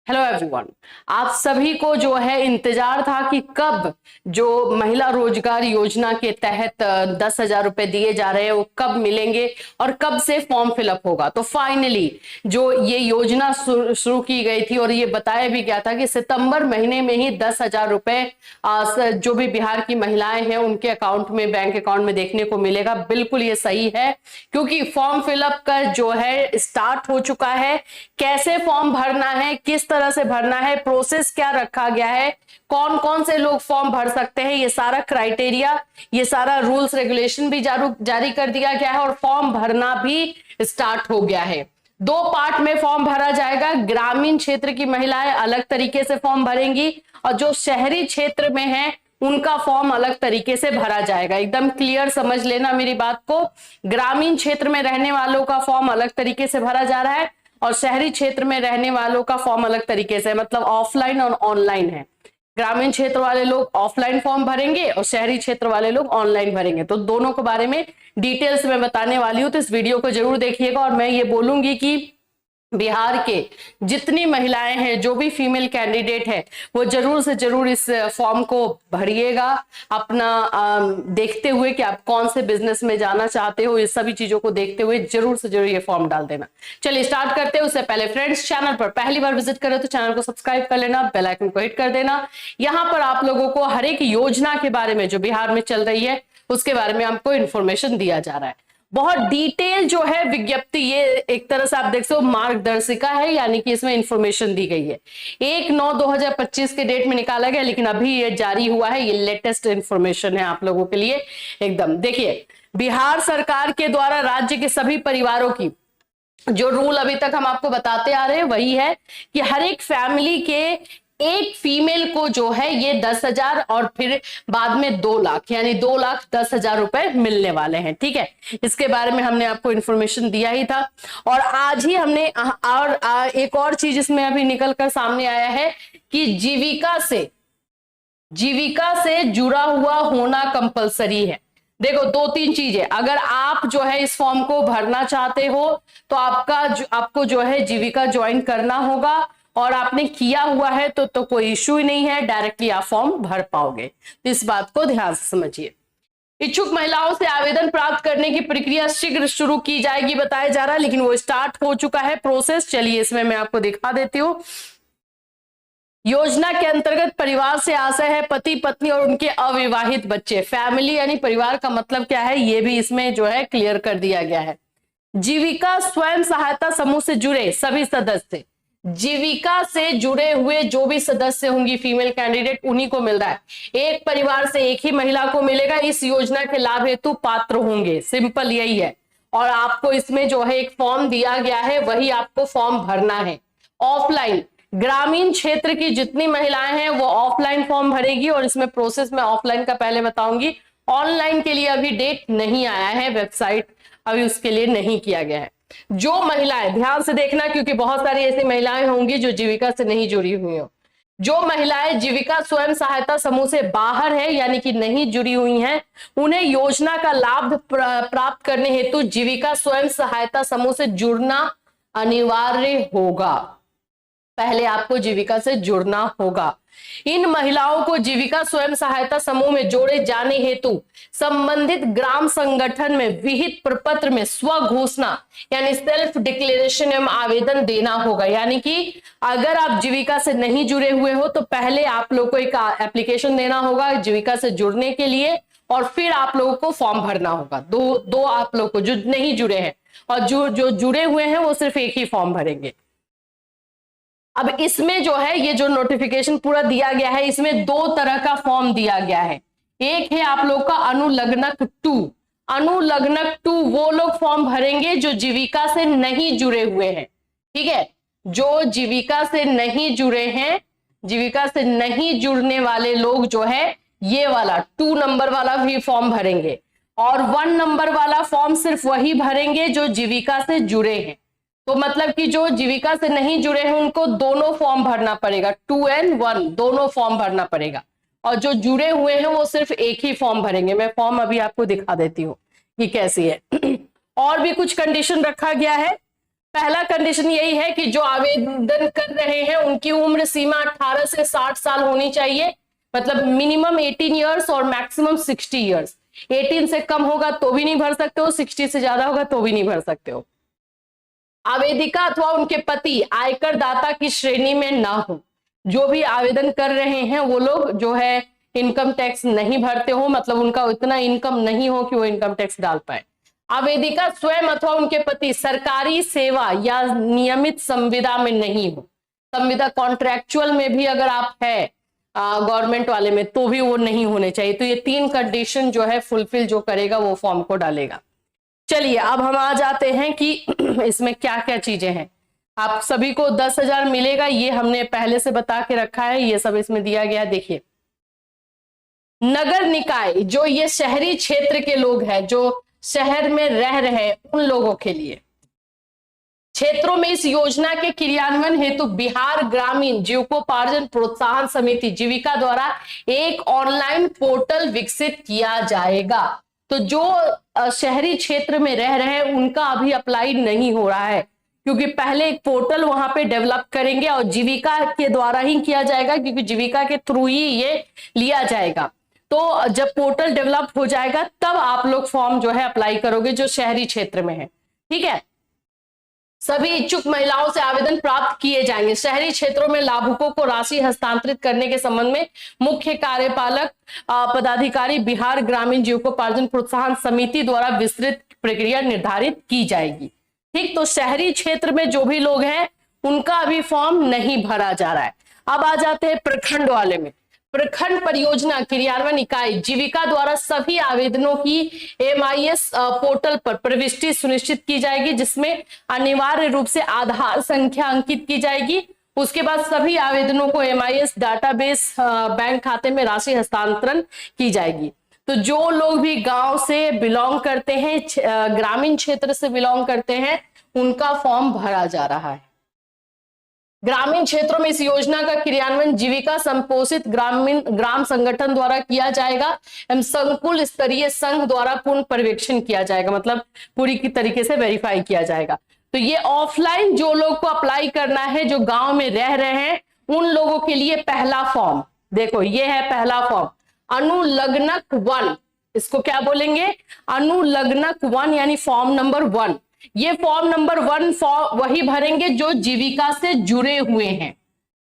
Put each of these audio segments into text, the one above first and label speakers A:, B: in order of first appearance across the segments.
A: Hello everyone. आप सभी को जो है इंतजार था कि कब जो महिला रोजगार योजना के तहत 10,000 रुपए दिए जा रहे हैं वो कब मिलेंगे और कब से फॉर्म फिलअप होगा। तो फाइनली जो ये योजना शुरू की गई थी और ये बताया भी गया था कि सितंबर महीने में ही 10,000 रुपए जो भी बिहार की महिलाएं हैं उनके अकाउंट में, बैंक अकाउंट में देखने को मिलेगा। बिल्कुल ये सही है क्योंकि फॉर्म फिलअप का जो है स्टार्ट हो चुका है। कैसे फॉर्म भरना है, किस तरह से भरना है, प्रोसेस क्या रखा गया है, कौन कौन से लोग फॉर्म भर सकते हैं, ये सारा क्राइटेरिया, ये सारा रूल्स रेगुलेशन भी जारी कर दिया गया है और फॉर्म भरना भी स्टार्ट हो गया है। 2 पार्ट में फॉर्म भरा जाएगा। ग्रामीण क्षेत्र की महिलाएं अलग तरीके से फॉर्म भरेंगी और जो शहरी क्षेत्र में है उनका फॉर्म अलग तरीके से भरा जाएगा। एकदम क्लियर समझ लेना मेरी बात को। ग्रामीण क्षेत्र में रहने वालों का फॉर्म अलग तरीके से भरा जा रहा है और शहरी क्षेत्र में रहने वालों का फॉर्म अलग तरीके से, मतलब ऑफलाइन और ऑनलाइन है। ग्रामीण क्षेत्र वाले लोग ऑफलाइन फॉर्म भरेंगे और शहरी क्षेत्र वाले लोग ऑनलाइन भरेंगे। तो दोनों के बारे में डिटेल्स में बताने वाली हूं, तो इस वीडियो को जरूर देखिएगा। और मैं ये बोलूंगी कि बिहार के जितनी महिलाएं हैं, जो भी फीमेल कैंडिडेट है, वो जरूर से जरूर इस फॉर्म को भरिएगा, अपना देखते हुए कि आप कौन से बिजनेस में जाना चाहते हो। ये सभी चीजों को देखते हुए जरूर से जरूर ये फॉर्म डाल देना। चलिए स्टार्ट करते हैं। उससे पहले फ्रेंड्स, चैनल पर पहली बार विजिट करें तो चैनल को सब्सक्राइब कर लेना, बेल आइकन को हिट कर देना। यहाँ पर आप लोगों को हर एक योजना के बारे में जो बिहार में चल रही है उसके बारे में आपको इन्फॉर्मेशन दिया जा रहा है। बहुत डिटेल जो है विज्ञप्ति, ये एक तरह से आप देख सकते हो मार्गदर्शिका है, यानी कि इसमें इंफॉर्मेशन दी गई है। 1/9/2025 के डेट में निकाला गया, लेकिन अभी ये जारी हुआ है। ये लेटेस्ट इंफॉर्मेशन है आप लोगों के लिए एकदम। देखिए, बिहार सरकार के द्वारा राज्य के सभी परिवारों की जो रूल अभी तक हम आपको बताते आ रहे हैं वही है कि हर एक फैमिली के एक फीमेल को जो है ये 10,000 और फिर बाद में 2 लाख, यानी 2,10,000 रुपए मिलने वाले हैं। ठीक है, इसके बारे में हमने आपको इंफॉर्मेशन दिया ही था। और आज ही हमने और एक और चीज इसमें अभी निकल कर सामने आया है कि जीविका से जुड़ा हुआ होना कंपलसरी है। देखो, 2-3 चीजें, अगर आप जो है इस फॉर्म को भरना चाहते हो तो आपको जो है जीविका ज्वाइन करना होगा और आपने किया हुआ है तो कोई इश्यू ही नहीं है, डायरेक्टली आप फॉर्म भर पाओगे। तो इस बात को ध्यान से समझिए। इच्छुक महिलाओं से आवेदन प्राप्त करने की प्रक्रिया शीघ्र शुरू की जाएगी बताया जा रहा है, लेकिन वो स्टार्ट हो चुका है प्रोसेस। चलिए इसमें मैं आपको दिखा देती हूँ। योजना के अंतर्गत परिवार से आशय है पति पत्नी और उनके अविवाहित बच्चे। फैमिली यानी परिवार का मतलब क्या है, ये भी इसमें जो है क्लियर कर दिया गया है। जीविका स्वयं सहायता समूह से जुड़े सभी सदस्य, जीविका से जुड़े हुए जो भी सदस्य होंगी फीमेल कैंडिडेट, उन्हीं को मिल रहा है। एक परिवार से एक ही महिला को मिलेगा, इस योजना के लाभ हेतु पात्र होंगे। सिंपल यही है। और आपको इसमें जो है एक फॉर्म दिया गया है, वही आपको फॉर्म भरना है। ऑफलाइन, ग्रामीण क्षेत्र की जितनी महिलाएं हैं वो ऑफलाइन फॉर्म भरेगी और इसमें प्रोसेस में ऑफलाइन का पहले बताऊंगी। ऑनलाइन के लिए अभी डेट नहीं आया है, वेबसाइट अभी उसके लिए नहीं किया गया है। जो महिलाएं, ध्यान से देखना क्योंकि बहुत सारी ऐसी महिलाएं होंगी जो जीविका से नहीं जुड़ी हुई हो। जो महिलाएं जीविका स्वयं सहायता समूह से बाहर है यानी कि नहीं जुड़ी हुई हैं, उन्हें योजना का लाभ प्राप्त करने हेतु जीविका स्वयं सहायता समूह से जुड़ना अनिवार्य होगा। पहले आपको जीविका से जुड़ना होगा। इन महिलाओं को जीविका स्वयं सहायता समूह में जोड़े जाने हेतु संबंधित ग्राम संगठन में विहित प्रपत्र में स्व घोषणा यानी सेल्फ डिक्लेरेशन एवं आवेदन देना होगा। यानी कि अगर आप जीविका से नहीं जुड़े हुए हो तो पहले आप लोग को एक एप्लीकेशन देना होगा जीविका से जुड़ने के लिए, और फिर आप लोगों को फॉर्म भरना होगा। दो आप लोग को जो नहीं जुड़े हैं, और जो जुड़े हुए हैं वो सिर्फ एक ही फॉर्म भरेंगे। अब इसमें जो है ये जो नोटिफिकेशन पूरा दिया गया है, इसमें 2 तरह का फॉर्म दिया गया है। एक है आप लोग का अनुलग्नक 2। अनुलग्नक 2 वो लोग फॉर्म भरेंगे जो जीविका से नहीं जुड़े हुए हैं। ठीक है, जो जीविका से नहीं जुड़े हैं, जीविका से नहीं जुड़ने वाले लोग जो है ये वाला 2 नंबर वाला भी फॉर्म भरेंगे, और 1 नंबर वाला फॉर्म सिर्फ वही भरेंगे जो जीविका से जुड़े हैं। तो मतलब कि जो जीविका से नहीं जुड़े हैं उनको दोनों फॉर्म भरना पड़ेगा, 2 और 1 दोनों फॉर्म भरना पड़ेगा, और जो जुड़े हुए हैं वो सिर्फ एक ही फॉर्म भरेंगे। मैं फॉर्म अभी आपको दिखा देती हूँ कि कैसी है। और भी कुछ कंडीशन रखा गया है। पहला कंडीशन यही है कि जो आवेदन कर रहे हैं उनकी उम्र सीमा 18 से 60 साल होनी चाहिए, मतलब मिनिमम 18 इयर्स और मैक्सिमम 60 इयर्स। 18 से कम होगा तो भी नहीं भर सकते हो, 60 से ज्यादा होगा तो भी नहीं भर सकते हो। आवेदिका अथवा उनके पति आयकर दाता की श्रेणी में ना हो। जो भी आवेदन कर रहे हैं वो लोग जो है इनकम टैक्स नहीं भरते हो, मतलब उनका उतना इनकम नहीं हो कि वो इनकम टैक्स डाल पाए। आवेदिका स्वयं अथवा उनके पति सरकारी सेवा या नियमित संविदा में नहीं हो। संविदा कॉन्ट्रेक्चुअल में भी अगर आप है गवर्नमेंट वाले में तो भी वो नहीं होने चाहिए। तो ये 3 कंडीशन जो है फुलफिल जो करेगा वो फॉर्म को डालेगा। चलिए अब हम आ जाते हैं कि इसमें क्या क्या चीजें हैं। आप सभी को 10,000 मिलेगा, ये हमने पहले से बता के रखा है, ये सब इसमें दिया गया। देखिए नगर निकाय, जो ये शहरी क्षेत्र के लोग हैं, जो शहर में रह रहे हैं, उन लोगों के लिए क्षेत्रों में इस योजना के क्रियान्वयन हेतु बिहार ग्रामीण जीविकोपार्जन प्रोत्साहन समिति जीविका द्वारा एक ऑनलाइन पोर्टल विकसित किया जाएगा। तो जो शहरी क्षेत्र में रह रहे हैं उनका अभी अप्लाई नहीं हो रहा है, क्योंकि पहले एक पोर्टल वहां पे डेवलप करेंगे और जीविका के द्वारा ही किया जाएगा, क्योंकि जीविका के थ्रू ही ये लिया जाएगा। तो जब पोर्टल डेवलप हो जाएगा तब आप लोग फॉर्म जो है अप्लाई करोगे जो शहरी क्षेत्र में है। ठीक है, सभी इच्छुक महिलाओं से आवेदन प्राप्त किए जाएंगे। शहरी क्षेत्रों में लाभुकों को राशि हस्तांतरित करने के संबंध में मुख्य कार्यपालक पदाधिकारी बिहार ग्रामीण जीविकोपार्जन प्रोत्साहन समिति द्वारा विस्तृत प्रक्रिया निर्धारित की जाएगी। ठीक, तो शहरी क्षेत्र में जो भी लोग हैं उनका अभी फॉर्म नहीं भरा जा रहा है। अब आ जाते हैं प्रखंड वाले में। प्रखंड परियोजना क्रियान्वयन इकाई जीविका द्वारा सभी आवेदनों की MIS पोर्टल पर प्रविष्टि सुनिश्चित की जाएगी, जिसमें अनिवार्य रूप से आधार संख्या अंकित की जाएगी। उसके बाद सभी आवेदनों को MIS डाटाबेस बैंक खाते में राशि हस्तांतरण की जाएगी। तो जो लोग भी गांव से बिलोंग करते हैं, ग्रामीण क्षेत्र से बिलोंग करते हैं, उनका फॉर्म भरा जा रहा है। ग्रामीण क्षेत्रों में इस योजना का क्रियान्वयन जीविका संपोषित ग्राम संगठन द्वारा किया जाएगा एवं संकुल स्तरीय संघ द्वारा पूर्ण पर्यवेक्षण किया जाएगा, मतलब पूरी की तरीके से वेरीफाई किया जाएगा। तो ये ऑफलाइन जो लोग को अप्लाई करना है, जो गांव में रह रहे हैं, उन लोगों के लिए पहला फॉर्म देखो, ये है पहला फॉर्म अनुलग्नक 1। इसको क्या बोलेंगे? अनुलग्नक 1 यानी फॉर्म नंबर 1। ये फॉर्म नंबर 1 फॉर्म वही भरेंगे जो जीविका से जुड़े हुए हैं,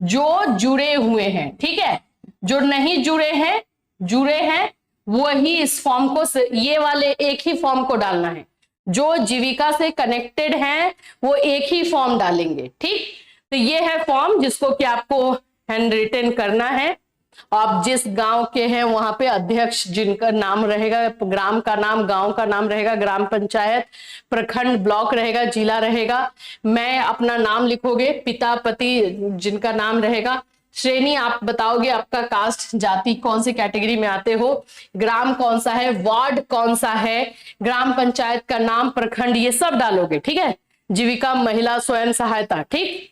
A: जो जुड़े हुए हैं। ठीक है, जो नहीं जुड़े हैं वही इस फॉर्म को, ये वाले एक ही फॉर्म को डालना है। जो जीविका से कनेक्टेड हैं वो एक ही फॉर्म डालेंगे। ठीक, तो ये है फॉर्म जिसको कि आपको हैंड रिटन करना है। आप जिस गांव के हैं वहां पे अध्यक्ष जिनका नाम रहेगा, ग्राम का नाम, गांव का नाम रहेगा, ग्राम पंचायत, प्रखंड, ब्लॉक रहेगा, जिला रहेगा। मैं अपना नाम लिखोगे, पिता पति जिनका नाम रहेगा, श्रेणी आप बताओगे, आपका कास्ट जाति कौन सी कैटेगरी में आते हो, ग्राम कौन सा है, वार्ड कौन सा है, ग्राम पंचायत का नाम, प्रखंड, ये सब डालोगे। ठीक है, जीविका महिला स्वयं सहायता, ठीक,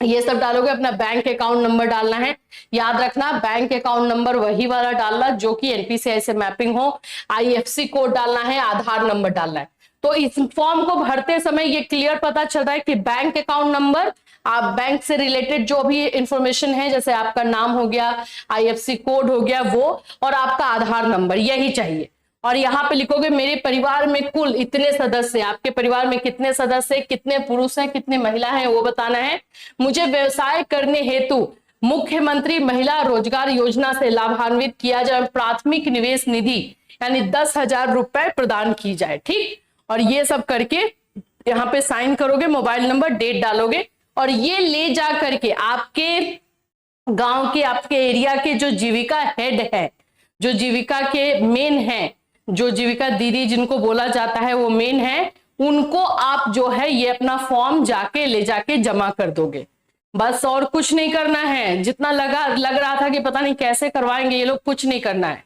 A: ये सब डालोगे। अपना बैंक अकाउंट नंबर डालना है, याद रखना बैंक अकाउंट नंबर वही वाला डालना जो कि NPCI से मैपिंग हो। IFSC कोड डालना है, आधार नंबर डालना है। तो इस फॉर्म को भरते समय ये क्लियर पता चल रहा है कि बैंक अकाउंट नंबर, आप बैंक से रिलेटेड जो भी इंफॉर्मेशन है, जैसे आपका नाम हो गया, IFSC कोड हो गया वो, और आपका आधार नंबर, यही चाहिए। और यहाँ पे लिखोगे मेरे परिवार में कुल इतने सदस्य, आपके परिवार में कितने सदस्य, कितने पुरुष हैं, कितने महिला हैं, वो बताना है। मुझे व्यवसाय करने हेतु मुख्यमंत्री महिला रोजगार योजना से लाभान्वित किया जाए, प्राथमिक निवेश निधि यानी 10,000 रुपए प्रदान की जाए। ठीक, और ये सब करके यहाँ पे साइन करोगे, मोबाइल नंबर, डेट डालोगे, और ये ले जा करके आपके गांव के, आपके एरिया के जो जीविका हेड है, जो जीविका के मेन है, जो जीविका दीदी जिनको बोला जाता है वो मेन है, उनको आप जो है ये अपना फॉर्म जाके ले जाके जमा कर दोगे। बस और कुछ नहीं करना है। जितना लग रहा था कि पता नहीं कैसे करवाएंगे ये लोग, कुछ नहीं करना है।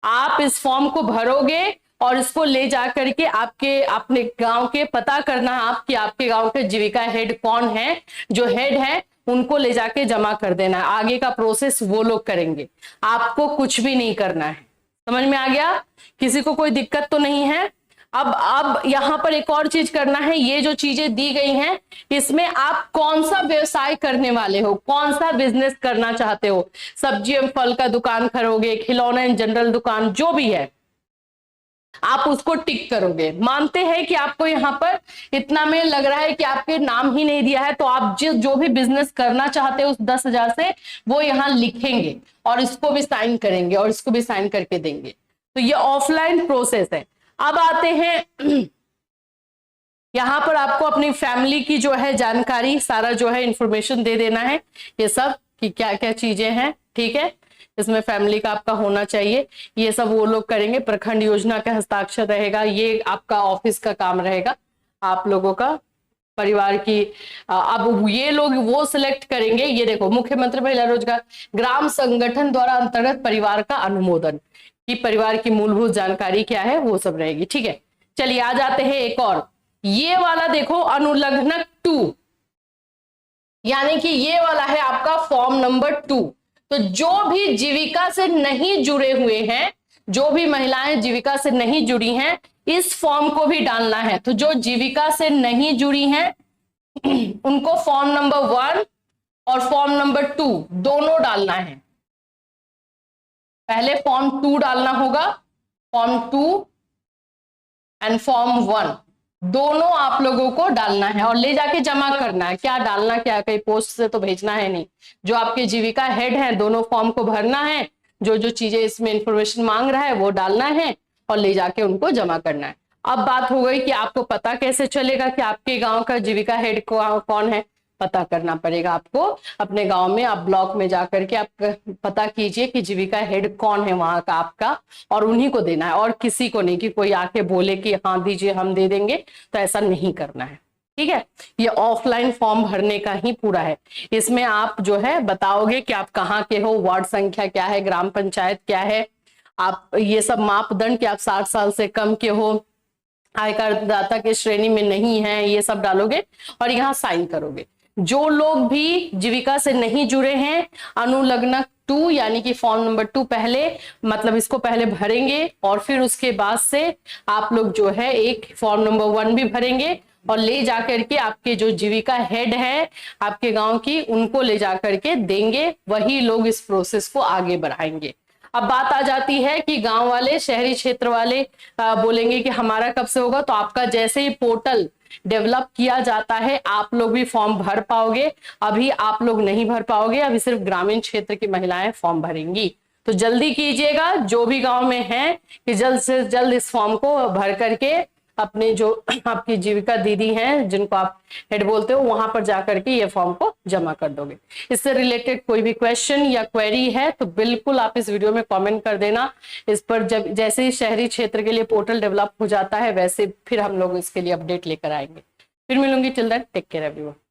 A: आप इस फॉर्म को भरोगे और इसको ले जा करके आपके अपने गांव के पता करना है आपके गांव के जीविका हेड कौन है, जो हेड है उनको ले जाके जमा कर देना है। आगे का प्रोसेस वो लोग करेंगे, आपको कुछ भी नहीं करना है। समझ में आ गया? किसी को कोई दिक्कत तो नहीं है? अब यहाँ पर एक और चीज करना है, ये जो चीजें दी गई हैं इसमें आप कौन सा व्यवसाय करने वाले हो, कौन सा बिजनेस करना चाहते हो, सब्जी एवं फल का दुकान करोगे, खिलौना एंड जनरल दुकान, जो भी है आप उसको टिक करोगे। मानते हैं कि आपको यहाँ पर इतना में लग रहा है कि आपके नाम ही नहीं दिया है, तो आप जो भी बिजनेस करना चाहते हो उस 10,000 से वो यहाँ लिखेंगे और इसको भी साइन करेंगे और इसको भी साइन करके देंगे। तो ये ऑफलाइन प्रोसेस है। अब आते हैं यहाँ पर आपको अपनी फैमिली की जो है जानकारी, सारा जो है इंफॉर्मेशन दे देना है, ये सब कि क्या क्या चीजें हैं, ठीक है। इसमें फैमिली का आपका होना चाहिए, ये सब वो लोग करेंगे। प्रखंड योजना का हस्ताक्षर रहेगा, ये आपका ऑफिस का काम रहेगा, आप लोगों का परिवार की। अब ये लोग वो सिलेक्ट करेंगे, ये देखो मुख्यमंत्री महिला रोजगार ग्राम संगठन द्वारा अंतर्गत परिवार का अनुमोदन, कि परिवार की मूलभूत जानकारी क्या है वो सब रहेगी, ठीक है। चलिए आ जाते हैं एक और, ये वाला देखो अनुलग्नक 2, यानी कि ये वाला है आपका फॉर्म नंबर 2। तो जो भी जीविका से नहीं जुड़े हुए हैं, जो भी महिलाएं जीविका से नहीं जुड़ी हैं, इस फॉर्म को भी डालना है। तो जो जीविका से नहीं जुड़ी हैं उनको फॉर्म नंबर 1 और फॉर्म नंबर 2 दोनों डालना है। पहले फॉर्म 2 डालना होगा, फॉर्म 2 एंड फॉर्म 1 दोनों आप लोगों को डालना है और ले जाके जमा करना है। क्या डालना, क्या कहीं पोस्ट से तो भेजना है नहीं, जो आपके जीविका हेड हैं दोनों फॉर्म को भरना है, जो जो चीजें इसमें इंफॉर्मेशन मांग रहा है वो डालना है और ले जाके उनको जमा करना है। अब बात हो गई कि आपको पता कैसे चलेगा कि आपके गांव का जीविका हेड कौन है। पता करना पड़ेगा आपको अपने गांव में, आप ब्लॉक में जाकर के आप पता कीजिए कि जीविका हेड कौन है वहां का आपका, और उन्हीं को देना है और किसी को नहीं कि कोई आके बोले कि हाँ दीजिए हम दे देंगे, तो ऐसा नहीं करना है, ठीक है। ये ऑफलाइन फॉर्म भरने का ही पूरा है। इसमें आप जो है बताओगे कि आप कहाँ के हो, वार्ड संख्या क्या है, ग्राम पंचायत क्या है, आप ये सब मापदंड कि आप 60 साल से कम के हो, आयकर दाता के श्रेणी में नहीं है, ये सब डालोगे और यहाँ साइन करोगे। जो लोग भी जीविका से नहीं जुड़े हैं, अनुलग्नक 2 यानी कि फॉर्म नंबर 2 पहले, मतलब इसको पहले भरेंगे और फिर उसके बाद से आप लोग जो है एक फॉर्म नंबर 1 भी भरेंगे और ले जाकर के आपके जो जीविका हेड है आपके गांव की, उनको ले जाकर के देंगे, वही लोग इस प्रोसेस को आगे बढ़ाएंगे। अब बात आ जाती है कि गांव वाले, शहरी क्षेत्र वाले बोलेंगे कि हमारा कब से होगा। तो आपका जैसे ही पोर्टल डेवलप किया जाता है आप लोग भी फॉर्म भर पाओगे। अभी आप लोग नहीं भर पाओगे, अभी सिर्फ ग्रामीण क्षेत्र की महिलाएं फॉर्म भरेंगी। तो जल्दी कीजिएगा, जो भी गांव में है कि जल्द से जल्द इस फॉर्म को भर करके अपने जो आपकी जीविका दीदी हैं जिनको आप हेड बोलते हो वहां पर जाकर के ये फॉर्म को जमा कर दोगे। इससे रिलेटेड कोई भी क्वेश्चन या क्वेरी है तो बिल्कुल आप इस वीडियो में कमेंट कर देना। इस पर जब जैसे ही शहरी क्षेत्र के लिए पोर्टल डेवलप हो जाता है वैसे फिर हम लोग इसके लिए अपडेट लेकर आएंगे। फिर मिलूंगी, till then take care everyone.